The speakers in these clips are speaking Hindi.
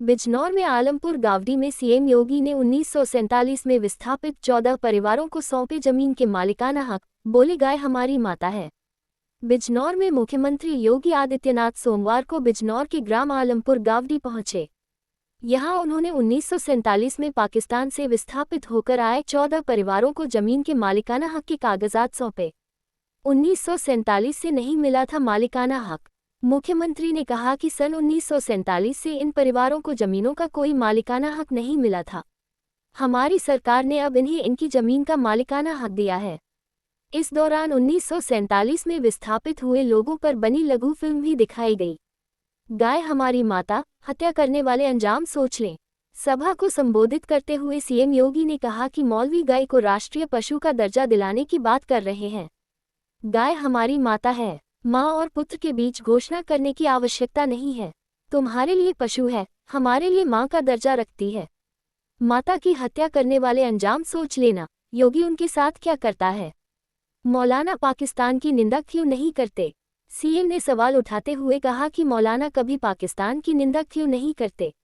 बिजनौर में आलमपुर गावड़ी में सीएम योगी ने 1947 में विस्थापित 14 परिवारों को सौंपे जमीन के मालिकाना हक, बोली गाय हमारी माता है। बिजनौर में मुख्यमंत्री योगी आदित्यनाथ सोमवार को बिजनौर के ग्राम आलमपुर गावड़ी पहुंचे। यहां उन्होंने 1947 में पाकिस्तान से विस्थापित होकर आए 14 परिवारों को जमीन के मालिकाना हक के कागजात सौंपे। 1947 से नहीं मिला था मालिकाना हक। मुख्यमंत्री ने कहा कि सन 1947 से इन परिवारों को जमीनों का कोई मालिकाना हक नहीं मिला था। हमारी सरकार ने अब इन्हें इनकी जमीन का मालिकाना हक दिया है। इस दौरान 1947 में विस्थापित हुए लोगों पर बनी लघु फिल्म भी दिखाई गई। गाय हमारी माता, हत्या करने वाले अंजाम सोच लें। सभा को संबोधित करते हुए सीएम योगी ने कहा कि मौलवी गाय को राष्ट्रीय पशु का दर्जा दिलाने की बात कर रहे हैं। गाय हमारी माता है। माँ और पुत्र के बीच घोषणा करने की आवश्यकता नहीं है। तुम्हारे लिए पशु है, हमारे लिए माँ का दर्जा रखती है। माता की हत्या करने वाले अंजाम सोच लेना, योगी उनके साथ क्या करता है। मौलाना पाकिस्तान की निंदा क्यों नहीं करते। सीएम ने सवाल उठाते हुए कहा कि मौलाना कभी पाकिस्तान की निंदा क्यों नहीं करते।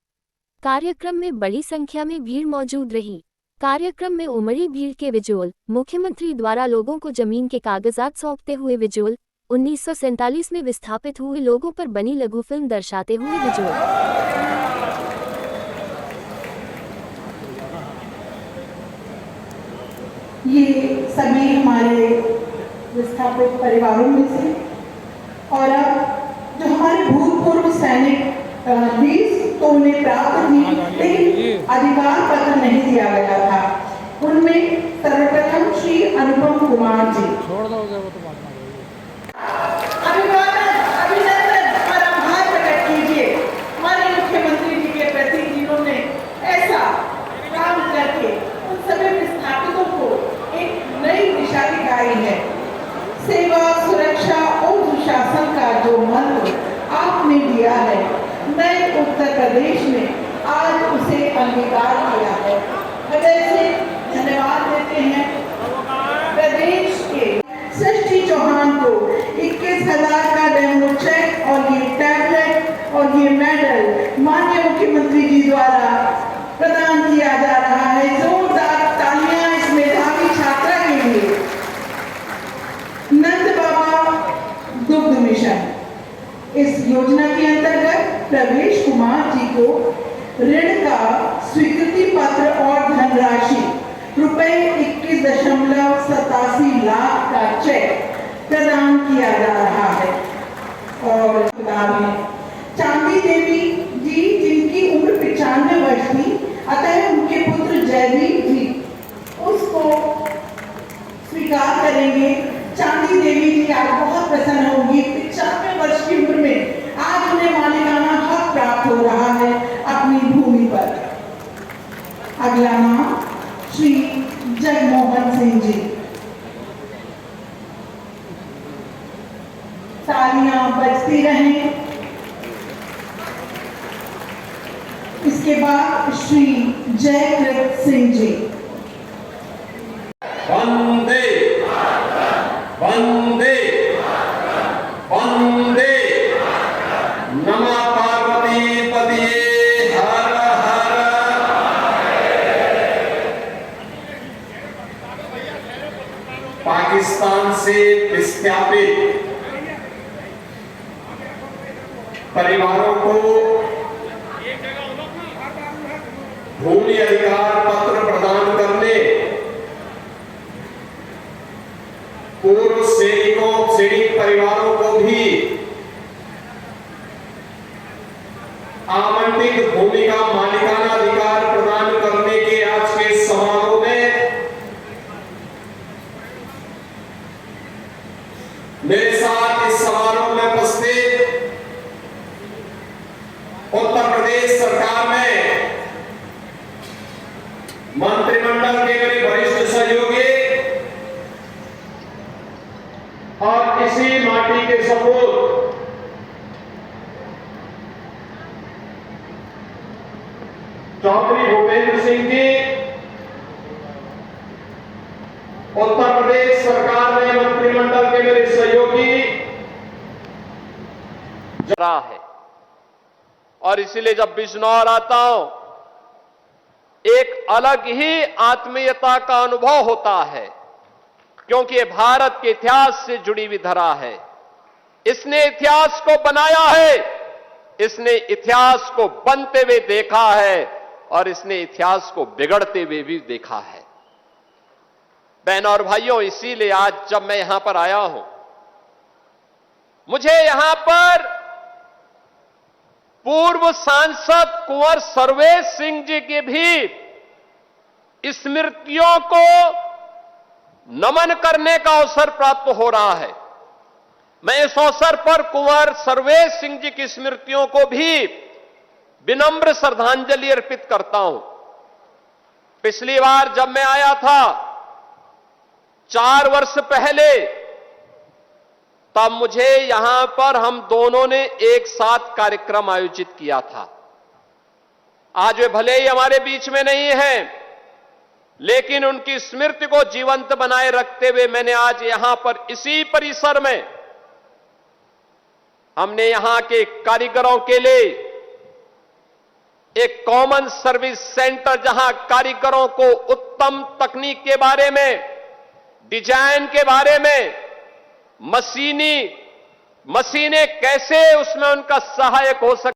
कार्यक्रम में बड़ी संख्या में भीड़ मौजूद रही। कार्यक्रम में उमड़ी भीड़ के विजुअल, मुख्यमंत्री द्वारा लोगों को जमीन के कागजात सौंपते हुए विजुअल, 1947 में विस्थापित हुए लोगों पर बनी लघु फिल्म दर्शाते हुए विजुअल। ये सभी हमारे विस्थापित परिवारों में से और अब जो हमारे भूतपूर्व सैनिक वीर तो उन्हें प्राप्त थी, लेकिन अधिकार पत्र नहीं दिया गया था। उनमें सर्वप्रथम श्री अनुपम कुमार जी छोड़ दोगे वो तो बात अभिनंदन और आभार प्रकट कीजिए हमारे मुख्यमंत्री जी के प्रति, जिन्होंने ऐसा काम करके उन सभी विस्थापितों को एक नई दिशा दिखाई है। सेवा, सुरक्षा और सुशासन का जो मंत्र आपने दिया है, नए उत्तर प्रदेश में आज उसे अंगीकार किया है। हृदय से धन्यवाद देते हैं प्रदेश के सृष्टि चौहान को 21,000 का डेमो चेक और ये टैबलेट और ये मेडल माननीय मुख्यमंत्री जी द्वारा प्रदान किया जा रहा है। जोरदार तालियां इस मेधावी छात्रा के लिए। नंद बाबा दुग्ध मिशन, इस योजना के अंतर्गत प्रवेश कुमार जी को ऋण का स्वीकृति पत्र और धनराशि ₹21.87 लाख का चेक प्रदान किया जा रहा है। और चांदी देवी जी, जिनकी उम्र 95 वर्ष थी, अतः उनके पुत्र जयदीप जी उसको स्वीकार करेंगे। चांदी देवी जी आज बहुत प्रसन्न होगी। 95 वर्ष की उम्र में आज उन्हें मालिकाना हक प्राप्त हो रहा है अपनी भूमि पर। अगला नाम श्री जगमोहन सिंह जी। तालियां बजती रहें। इसके बाद श्री जयकृत सिंह जी। वंदे वंदे वंदे नमः पार्वती पतिये हर हर। पाकिस्तान से विस्थापित परिवारों को भूमि अधिकार पत्र प्रदान करने, पूर्व सैनिकों सैनिक परिवारों को भी आवंटित भूमि का मालिकाना अधिकार प्रदान करने के आज के समारोह में मेरे साथ इस समारोह में उपस्थित उत्तर प्रदेश सरकार में मंत्रिमंडल के मेरे वरिष्ठ सहयोगी और इसी माटी के सपूत चौधरी भूपेंद्र सिंह जी, उत्तर प्रदेश सरकार में मंत्रिमंडल के मेरे सहयोगी है और इसलिए जब बिजनौर आता हूं, एक अलग ही आत्मीयता का अनुभव होता है, क्योंकि ये भारत के इतिहास से जुड़ी हुई धरा है। इसने इतिहास को बनाया है, इसने इतिहास को बनते हुए देखा है और इसने इतिहास को बिगड़ते हुए भी देखा है। बहनों और भाइयों, इसीलिए आज जब मैं यहां पर आया हूं, मुझे यहां पर पूर्व सांसद कुंवर सर्वेश सिंह जी की भी स्मृतियों को नमन करने का अवसर प्राप्त हो रहा है। मैं इस अवसर पर कुंवर सर्वेश सिंह जी की स्मृतियों को भी विनम्र श्रद्धांजलि अर्पित करता हूं। पिछली बार जब मैं आया था 4 वर्ष पहले, तब मुझे यहां पर हम दोनों ने एक साथ कार्यक्रम आयोजित किया था। आज वे भले ही हमारे बीच में नहीं हैं, लेकिन उनकी स्मृति को जीवंत बनाए रखते हुए मैंने आज यहां पर इसी परिसर में हमने यहां के कारीगरों के लिए एक कॉमन सर्विस सेंटर, जहां कारीगरों को उत्तम तकनीक के बारे में, डिजाइन के बारे में, मशीनें कैसे उसमें उनका सहायक हो सकता